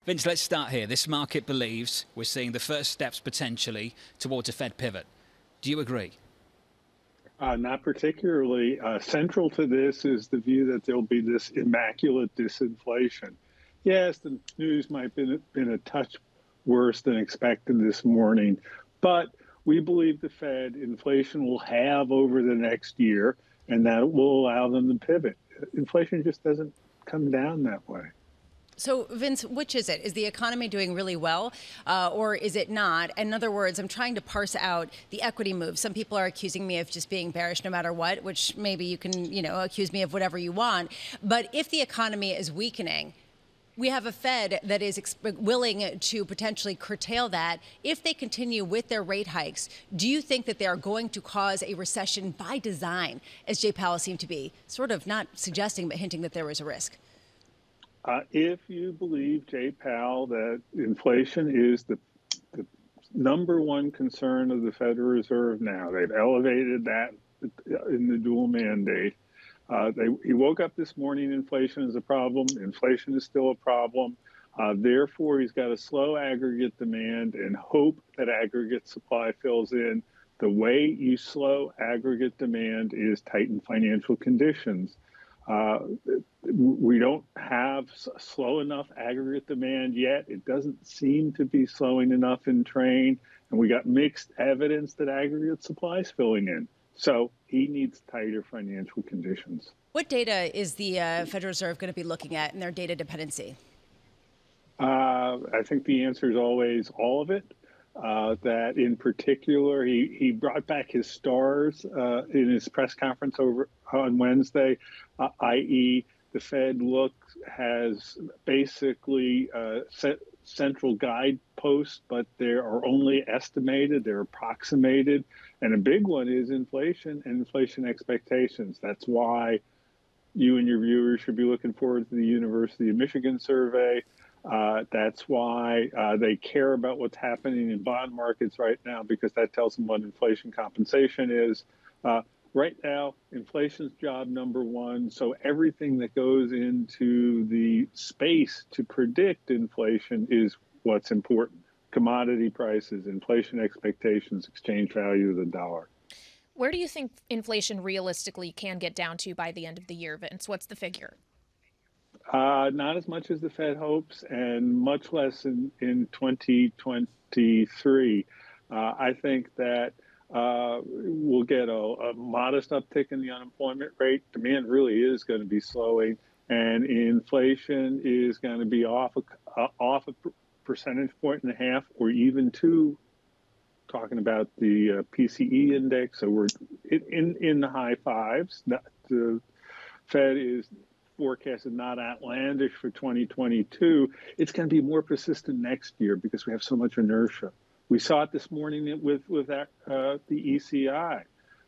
Vince, let's start here. This market believes we're seeing the first steps potentially towards a Fed pivot. Do you agree? Not particularly. Central to this is the view that there'll be this immaculate disinflation. Yes, the news might have been a touch worse than expected this morning, but we believe the Fed inflation will have over the next year, and that will allow them to pivot. Inflation just doesn't come down that way. So, Vince, which is it? Is the economy doing really well or is it not? In other words, I'm trying to parse out the equity move. Some people are accusing me of just being bearish no matter what, which maybe you can, accuse me of whatever you want. But if the economy is weakening, we have a Fed that is willing to potentially curtail that. If they continue with their rate hikes, do you think that they are going to cause a recession by design, as Jay Powell seemed to be sort of not suggesting but hinting that there was a risk? If you believe Jay Powell that inflation is the number one concern of the Federal Reserve now, they've elevated that in the dual mandate. He woke up this morning, inflation is a problem. Inflation is still a problem. Therefore, he's got to slow aggregate demand and hope that aggregate supply fills in. The way you slow aggregate demand is tighten financial conditions. We don't have slow enough aggregate demand yet. It doesn't seem to be slowing enough in train. And we got mixed evidence that aggregate supply is filling in. So he needs tighter financial conditions. What data is the Federal Reserve going to be looking at in their data dependency? I think the answer is always all of it. That in particular, he brought back his stars in his press conference over on Wednesday, i.e. the Fed has basically set central guideposts, but they are only estimated, they're approximated. And a big one is inflation and inflation expectations. That's why you and your viewers should be looking forward to the University of Michigan survey. That's why they care about what's happening in bond markets right now, because that tells them what inflation compensation is. Right now, inflation's job number one. So everything that goes into the space to predict inflation is what's important. Commodity prices, inflation expectations, exchange value of the dollar. Where do you think inflation realistically can get down to by the end of the year, Vince? What's the figure? Not as much as the Fed hopes, and much less in 2023. I think that we'll get a modest uptick in the unemployment rate. Demand really is going to be slowing, and inflation is going to be off a percentage point and a half, or even two. Talking about the PCE index, so we're in the high fives. The Fed is forecasted not outlandish for 2022. It's going to be more persistent next year because we have so much inertia. We saw it this morning with the ECI.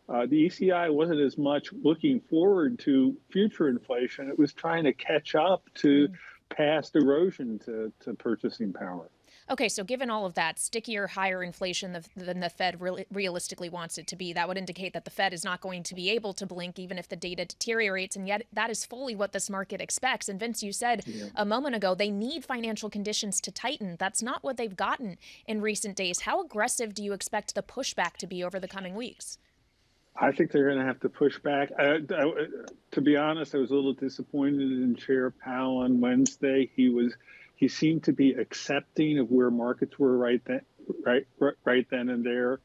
The ECI wasn't as much looking forward to future inflation. It was trying to catch up to past erosion to purchasing power. Okay, so given all of that, stickier, higher inflation than the Fed realistically wants it to be, that would indicate that the Fed is not going to be able to blink even if the data deteriorates, and yet that is fully what this market expects. And Vince, you said a moment ago they need financial conditions to tighten. That's not what they've gotten in recent days. How aggressive do you expect the pushback to be over the coming weeks? I think they're going to have to push back. To be honest, I was a little disappointed in Chair Powell on Wednesday. He seemed to be accepting of where markets were right then and there.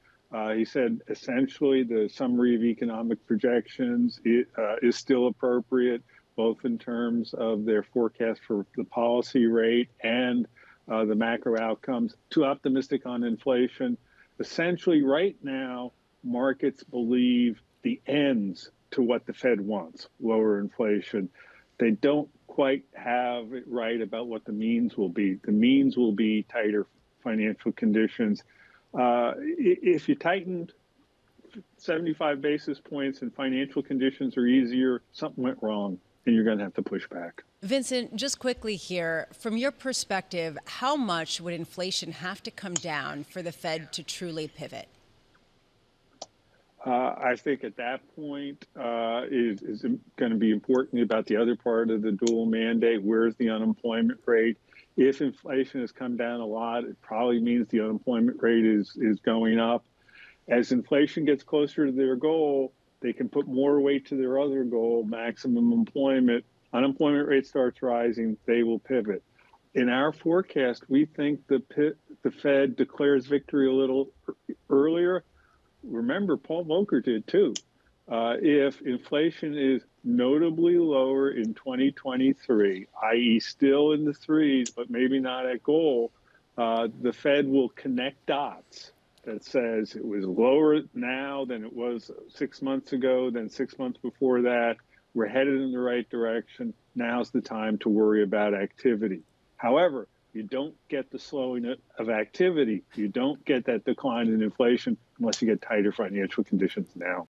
He said essentially the summary of economic projections is still appropriate, both in terms of their forecast for the policy rate and the macro outcomes. Too optimistic on inflation. Essentially, right now, markets believe the ends to what the Fed wants, lower inflation. They don't quite have it right about what the means will be. The means will be tighter financial conditions. If you tightened 75 basis points and financial conditions are easier, something went wrong, and you're going to have to push back. Vincent, just quickly here, from your perspective, how much would inflation have to come down for the Fed to truly pivot? I think at that point is going to be important about the other part of the dual mandate. Where's the unemployment rate? If inflation has come down a lot, it probably means the unemployment rate is going up. As inflation gets closer to their goal, they can put more weight to their other goal, maximum employment. Unemployment rate starts rising, they will pivot. In our forecast, we think the Fed declares victory a little earlier. Remember, Paul Volcker did too. If inflation is notably lower in 2023, i.e. still in the threes, but maybe not at goal, the Fed will connect dots that says it was lower now than it was 6 months ago, then 6 months before that. We're headed in the right direction. Now's the time to worry about activity. However, you don't get the slowing of activity. You don't get that decline in inflation unless you get tighter financial conditions now.